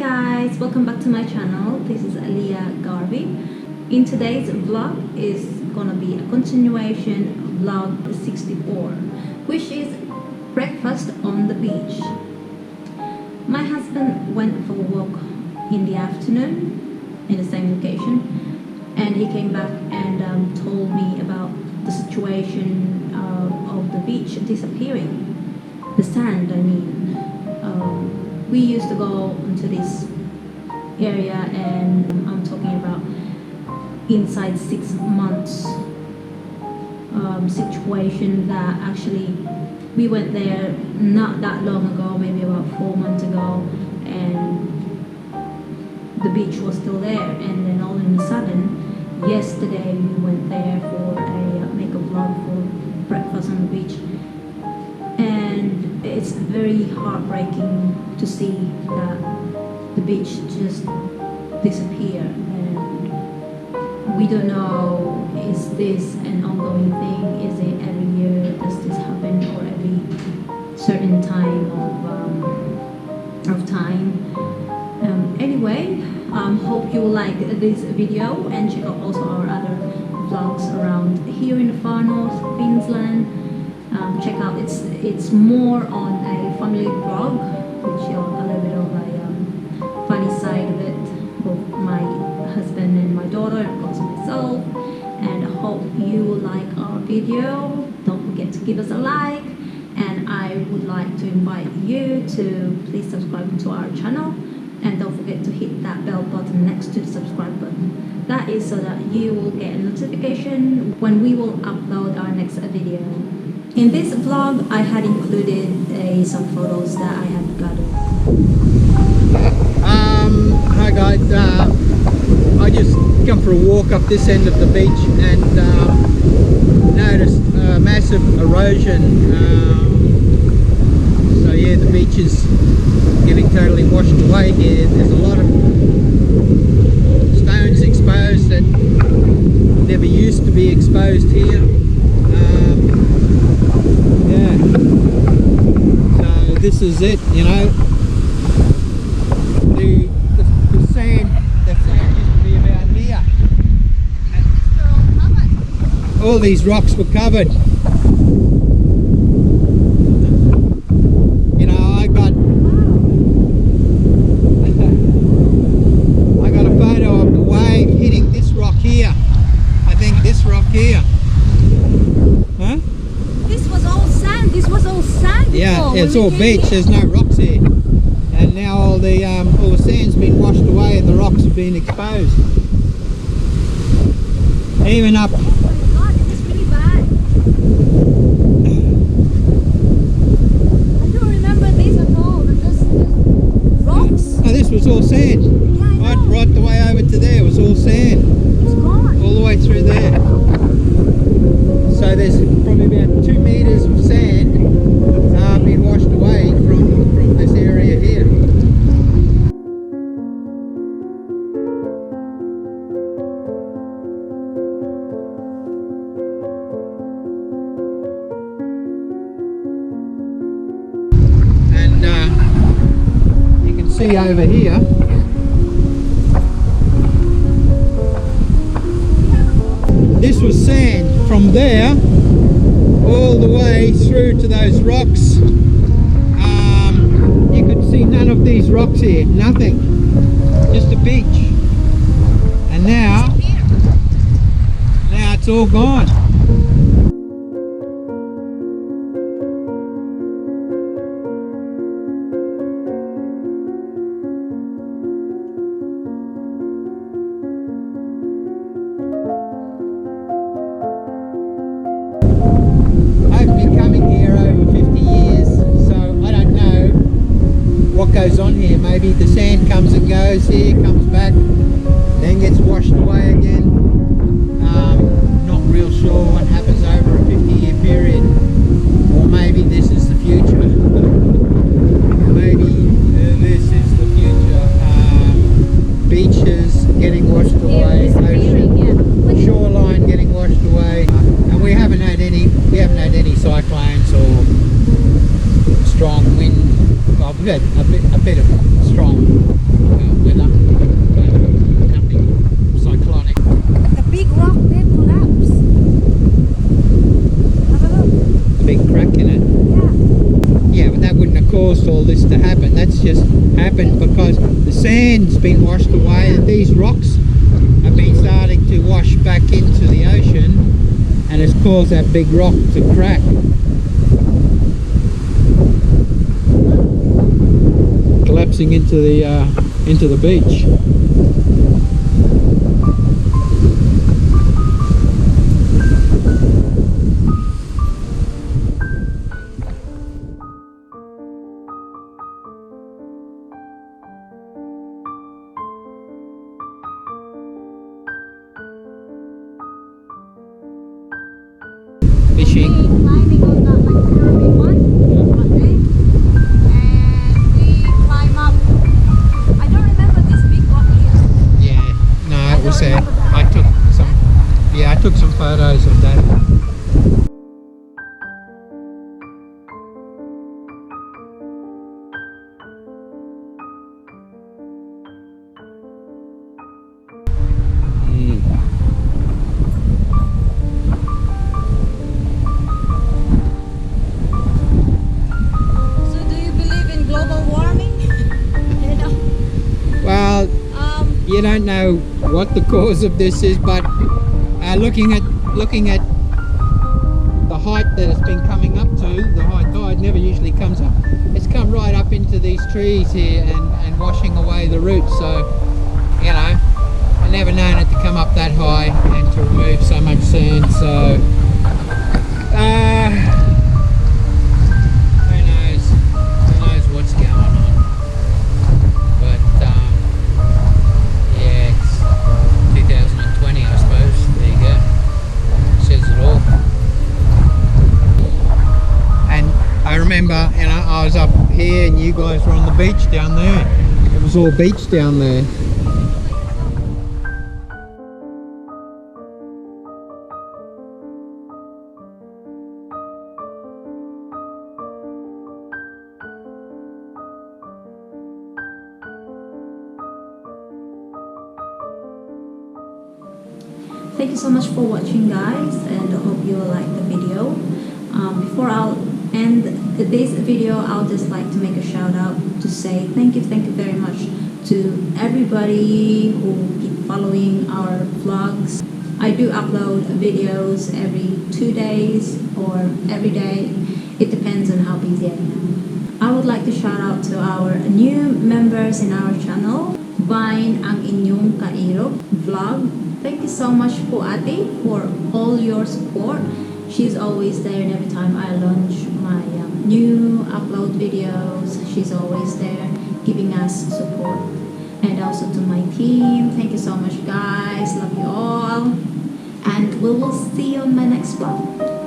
guys, welcome back to my channel. This is Aliyah Garvey. In today's vlog is gonna be a continuation vlog 64, which is breakfast on the beach. My husband went for a walk in the afternoon in the same location, and he came back and told me about the situation of the beach disappearing, the sand, I mean. We used to go into this area, and I'm talking about inside 6 months situation that actually we went there not that long ago, maybe about 4 months ago, and the beach was still there, and then all of a sudden yesterday we went there for a make a vlog for breakfast on the beach, and it's very heartbreaking to see that the beach just disappeared, and we don't know, is this an ongoing thing? Is it every year does this happen, or every certain time of time? Anyway, hope you like this video, and check out also our other vlogs around here in the far north Queensland. Check out, it's more on a family vlog, which shows a little bit of a funny side of it, both my husband and my daughter, and also myself. And I hope you like our video. Don't forget to give us a like, and I would like to invite you to please subscribe to our channel, and don't forget to hit that bell button next to the subscribe button. That is so that you will get a notification when we will upload our next video. In this vlog, I had included some photos that I had gathered. Hi guys, I just come for a walk up this end of the beach and noticed massive erosion. So yeah, the beach is getting totally washed away here. There's a lot of stones exposed that never used to be exposed here. Yeah, so this is it, you know. The sand used to be about here, and all these rocks were covered. You know, I got a photo of the wave hitting this rock here. I think this rock here. Huh? This was all sand. This was all sand. Yeah, it's all beach. There's no rocks here, and now all the sand's been washed away and the rocks have been exposed. Even up. Oh my God, this is really bad. I don't remember this at all. Just rocks. Oh, this was all sand. Yeah, I know. Right the way over to there was all sand. It's gone. All the way through there. So there's probably about 2 meters of sand being washed away from this area here. And you can see over here, this was sand from there all the way through to those rocks. You could see none of these rocks here, nothing, just a beach. And now it's all gone. What goes on here? Maybe the sand comes and goes here, comes back, then gets washed away again. Not real sure what happens over a 50-year period, or maybe this is the future. Maybe this is the future. Beaches getting washed away, ocean, shoreline getting washed away, and we haven't had any cyclones or strong wind. Well, we've had a bit of strong caused all this to happen. That's just happened because the sand's been washed away. These rocks have been starting to wash back into the ocean, and it's caused that big rock to crack. Collapsing into the beach. Fishing. Climbing on that like pyramid one, okay? And we climb up. I don't remember this big rock here. Yeah, no, it was there. remember that. I took some photos of that. So do you believe in global warming? You know? Well, you don't know what the cause of this is, but looking at the height that it's been coming up to, the high tide never usually comes up. It's come right up into these trees here and washing away the roots. So, you know, I never known it to come up that high and to remove so much sand. So, who knows what's going on. But yeah, it's 2020, I suppose. There you go. Says it all. And I remember, you know, I was up here and you guys were on the beach down there. It was all beach down there. Thank you so much for watching, guys, and I hope you like the video. Before I'll end this video, I'll just like to make a shout out to say thank you very much to everybody who keep following our vlogs. I do upload videos every 2 days or every day. It depends on how busy I am. I would like to shout out to our new members in our channel, Vine ang inyong kairog vlog. Thank you so much po ate for all your support. She's always there, and every time I launch my new upload videos, she's always there giving us support. And also to my team, thank you so much guys, love you all, and we will see you on my next vlog.